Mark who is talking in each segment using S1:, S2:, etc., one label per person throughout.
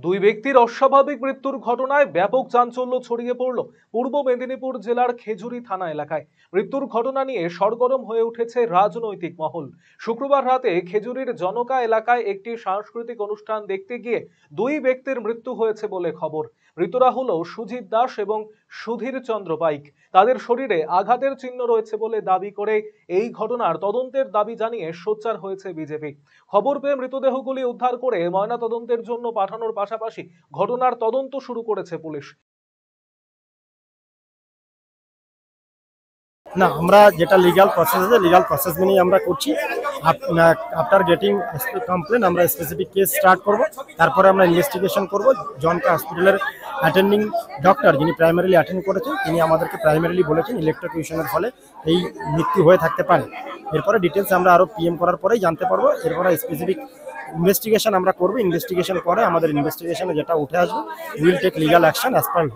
S1: দুই ব্যক্তির অস্বাভাবিক মৃত্যুর ঘটনায় ব্যাপক চাঞ্চল্য ছড়িয়ে পড়ল পূর্ব মেদিনীপুর জেলার খেজুরি থানা এলাকায়। মৃত্যুর ঘটনা নিয়ে সরগরম হয়ে উঠেছে রাজনৈতিক মহল। শুক্রবার রাতে খেজুরির জনকা এলাকায় একটি সাংস্কৃতিক অনুষ্ঠান দেখতে গিয়ে দুই ব্যক্তির মৃত্যু হয়েছে বলে খবর। মৃতরা হলো সুজিত দাস এবং সুধীর চন্দ্র পাইক। তাদের শরীরে আঘাতের চিহ্ন রয়েছে বলে দাবি করে এই ঘটনার তদন্তের দাবি জানিয়ে সোচ্চার হয়েছে বিজেপি। খবর পেয়ে মৃতদেহগুলি উদ্ধার করে ময়নাতদন্তের জন্য পাঠানোর পাশাপাশি ঘটনার তদন্ত শুরু করেছে পুলিশ।
S2: না, আমরা যেটা লিগ্যাল প্রসেস আছে লিগ্যাল প্রসেস মেনেই আমরা করছি। আফটার গেটিং কমপ্লেন আমরা স্পেসিফিক কেস স্টার্ট করব, তারপরে আমরা ইনভেস্টিগেশন করব। জনকা হসপিটালের অ্যাটেন্ডিং ডক্টর যিনি প্রাইমারিলি অ্যাটেন্ড করেছেন তিনি আমাদেরকে প্রাইমারিলি বলেছেন ইলেকট্রোকিউশনের ফলে এই মৃত্যু হয়ে থাকতে পারে। এরপরে ডিটেলস আমরা আরও পিএম করার পরেই জানতে পারবো। এরপরে স্পেসিফিক ইনভেস্টিগেশন আমরা করবো। ইনভেস্টিগেশন করে আমাদের ইনভেস্টিগেশনে যেটা উঠে আসবে will take legal action as per law.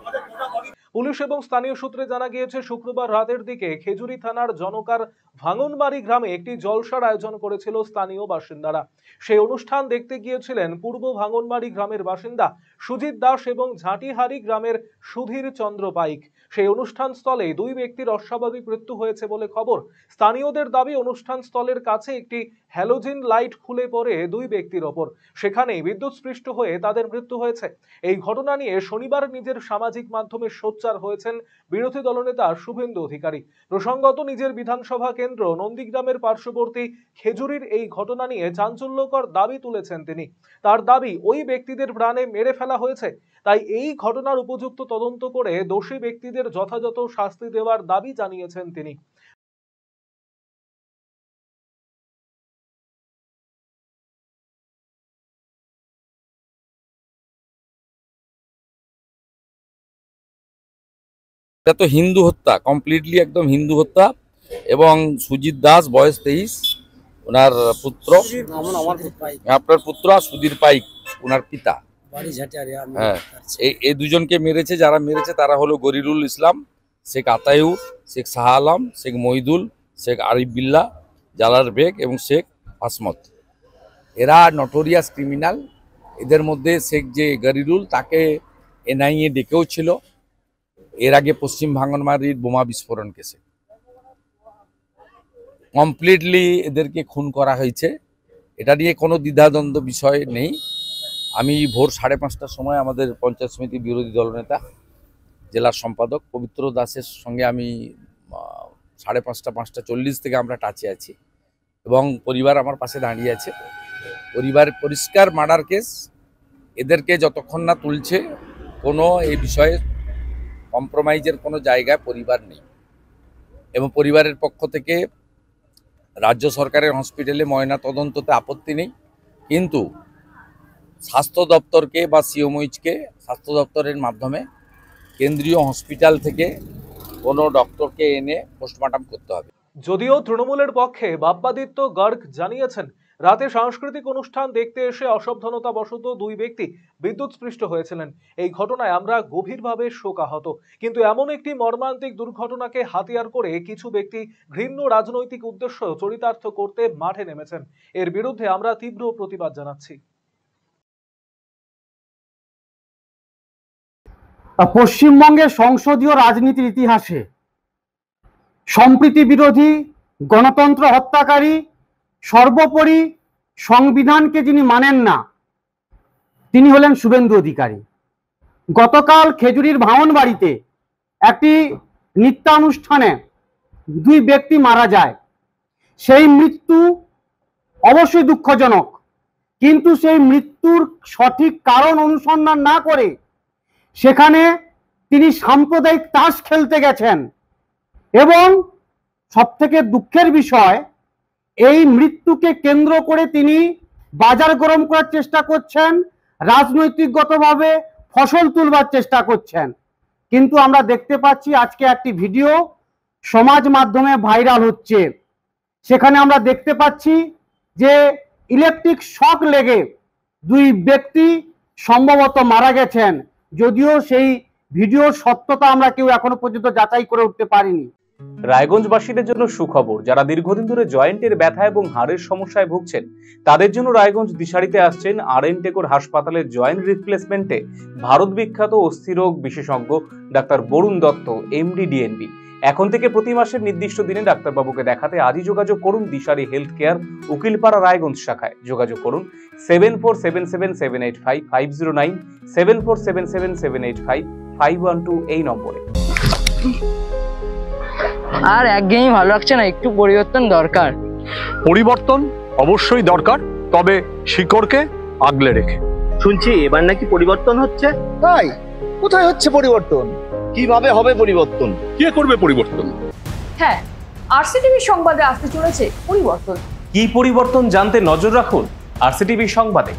S1: Police এবং স্থানীয় সূত্রে জানা গিয়েছে শুক্রবার রাতের দিকে খেজুরি থানার জনকার ভাঙনবাড়ি গ্রামে একটি জলসার আয়োজন করেছিল স্থানীয় বাসিন্দারা। সেই অনুষ্ঠান দেখতে গিয়েছিলেন পূর্ব ভাঙনবাড়ি গ্রামের বাসিন্দা সুজিত দাস এবং ঝাঁটিহারি গ্রামের সুধীর চন্দ্র পাইক। সেই অনুষ্ঠান স্থলে দুই ব্যক্তির অস্বাভাবিক মৃত্যু হয়েছে বলে খবর। স্থানীয়দের দাবি অনুষ্ঠান স্থলের কাছে একটি হ্যালোজিন লাইট খুলে পড়ে দুই ব্যক্তির ওপর, সেখানেই বিদ্যুৎস্পৃষ্ট হয়ে তাদের মৃত্যু হয়েছে। এই ঘটনা নিয়ে শনিবার নিজের সামাজিক মাধ্যমে সোচ্চার হয়েছেন বিরোধী দলনেতা শুভেন্দু অধিকারী। প্রসঙ্গত নিজের বিধানসভা কেন্দ্র নন্দীগ্রামের পার্শ্ববর্তী খেজুরির এই ঘটনা নিয়ে চাঞ্চল্যকর দাবি তুলেছেন তিনি। তার দাবি ওই ব্যক্তিদের প্রাণে মেরে ফেলা হয়েছে, তাই এই ঘটনার উপযুক্ত তদন্ত করে দোষী ব্যক্তিদের যথাযথ শাস্তি দেওয়ার দাবি জানিয়েছেন তিনি।
S3: এটা তো হিন্দু হত্যা, কমপ্লিটলি একদম হিন্দু হত্যা। এবং সুজিত দাস বয়স 23, ওনার পুত্র, আপনার পুত্র সুধীর পাইক ওনার পিতা। হ্যাঁ, এই দুজনকে মেরেছে। যারা মেরেছে তারা হলো গরিরুল ইসলাম, শেখ আতায়ুর, শেখ শাহ আলম, শেখ মহিদুল, শেখ আরিফ বিল্লাহ, জালাল বেগ এবং শেখ আসমত। এরা নটোরিয়াস ক্রিমিনাল। এদের মধ্যে শেখ যে গরিরুল তাকে এনআইএ ডেকেও ছিল এর আগে পশ্চিম ভাঙনবাড়ির বোমা বিস্ফোরণ কেসে। কমপ্লিটলি এদেরকে খুন করা হয়েছে, এটা নিয়ে কোনো দ্বিধাদ্বন্দ্ব বিষয় নেই। আমি ভোর 5:30টার সময় আমাদের পঞ্চায়েত সমিতির বিরোধী দলনেতা জেলার সম্পাদক পবিত্র দাসের সঙ্গে আমি 5:30, 5:40 থেকে আমরা টাচে আছি এবং পরিবার আমার পাশে দাঁড়িয়ে আছে। পরিবার পরিষ্কার মার্ডার কেস, এদেরকে যতক্ষণ না তুলছে কোনো এই বিষয়ে কম্প্রোমাইজের কোনো জায়গায় পরিবার নেই। এবং পরিবারের পক্ষ থেকে রাজ্য সরকারের হসপিটালে ময়না তদন্ততে আপত্তি নেই, কিন্তু স্বাস্থ্য দপ্তরকে বা সিওমইচকে স্বাস্থ্য দপ্তরের মাধ্যমে কেন্দ্রীয় হসপিটাল থেকে কোনো ডক্টরকে এনে পোস্টমর্টম করতে হবে।
S1: যদিও তৃণমূলের পক্ষে বাপ্পাদিত্য গর্গ জানিয়েছেন রাতে সাংস্কৃতিক অনুষ্ঠান দেখতে এসে অসাবধানতাবশত দুই ব্যক্তি বিদ্যুৎস্পৃষ্ট হয়েছিলেন। এই ঘটনায় আমরা গভীরভাবে শোকাহত, কিন্তু এমন একটি মর্মান্তিক দুর্ঘটনাকে হাতিয়ার করে কিছু ব্যক্তি ঘৃণ্য রাজনৈতিক উদ্দেশ্য চরিতার্থ করতে মাঠে নেমেছেন। এর বিরুদ্ধে আমরা তীব্র প্রতিবাদ জানাচ্ছি।
S4: পশ্চিমবঙ্গের সংসদীয় রাজনীতির ইতিহাসে সম্প্রীতি বিরোধী, গণতন্ত্র হত্যাকারী, সর্বোপরি সংবিধানকে যিনি মানেন না তিনি হলেন শুভেন্দু অধিকারী। গতকাল খেজুরির ভাঙনবাড়িতে একটি নৃত্যানুষ্ঠানে দুই ব্যক্তি মারা যায়। সেই মৃত্যু অবশ্যই দুঃখজনক, কিন্তু সেই মৃত্যুর সঠিক কারণ অনুসন্ধান না করে সেখানে তিনি সাম্প্রদায়িক তাস খেলতে গেছেন। এবং সবথেকে দুঃখের বিষয়, এই মৃত্যুকে কেন্দ্র করে তিনি বাজার গরম করার চেষ্টা করছেন, রাজনৈতিকগতভাবে ফসল তুলবার চেষ্টা করছেন। কিন্তু আমরা দেখতে পাচ্ছি আজকে একটি ভিডিও সমাজ মাধ্যমে ভাইরাল হচ্ছে, সেখানে আমরা দেখতে পাচ্ছি যে ইলেকট্রিক শক লেগে দুই ব্যক্তি সম্ভবত মারা গেছেন, যদিও সেই ভিডিওর সত্যতা আমরা কেউ এখনো পর্যন্ত যাচাই করে উঠতে পারিনি।
S5: রায়গঞ্জবাসীদের জন্য সুখবর, যারা দীর্ঘদিন ধরে জয়েন্টের ব্যথা এবং হাড়ের সমস্যায় ভুগছেন তাদের জন্য রায়গঞ্জ দিশারিতে আসছেন আর.এন. টেকর হাসপাতালের জয়েন্ট রিপ্লেসমেন্টে ভারত বিখ্যাত অস্থিরোগ বিশেষজ্ঞ doctor Barun Dutta, MD, DNB. এখন থেকে প্রতি মাসের নির্দিষ্ট দিনে ডাক্তারবাবুকে দেখাতে আজই যোগাযোগ করুন দিশারি হেলথ কেয়ার, উকিলপাড়া, রায়গঞ্জ শাখায়। যোগাযোগ করুন 7477785509, 7477785512 এই নম্বরে।
S6: আর একঘেয়েমি ভালো লাগছে না, একটু পরিবর্তন দরকার।
S7: পরিবর্তন অবশ্যই দরকার, তবে শিকড়কে আগলে রেখে।
S8: শুনছি এবার নাকি পরিবর্তন হচ্ছে।
S9: তাই কোথায় হচ্ছে পরিবর্তন? কিভাবে হবে পরিবর্তন?
S7: কে করবে পরিবর্তন?
S10: হ্যাঁ, আরসিটিভি সংবাদে আসতে চলেছে পরিবর্তন।
S5: কি পরিবর্তন জানতে নজর রাখুন আরসিটিভি সংবাদে।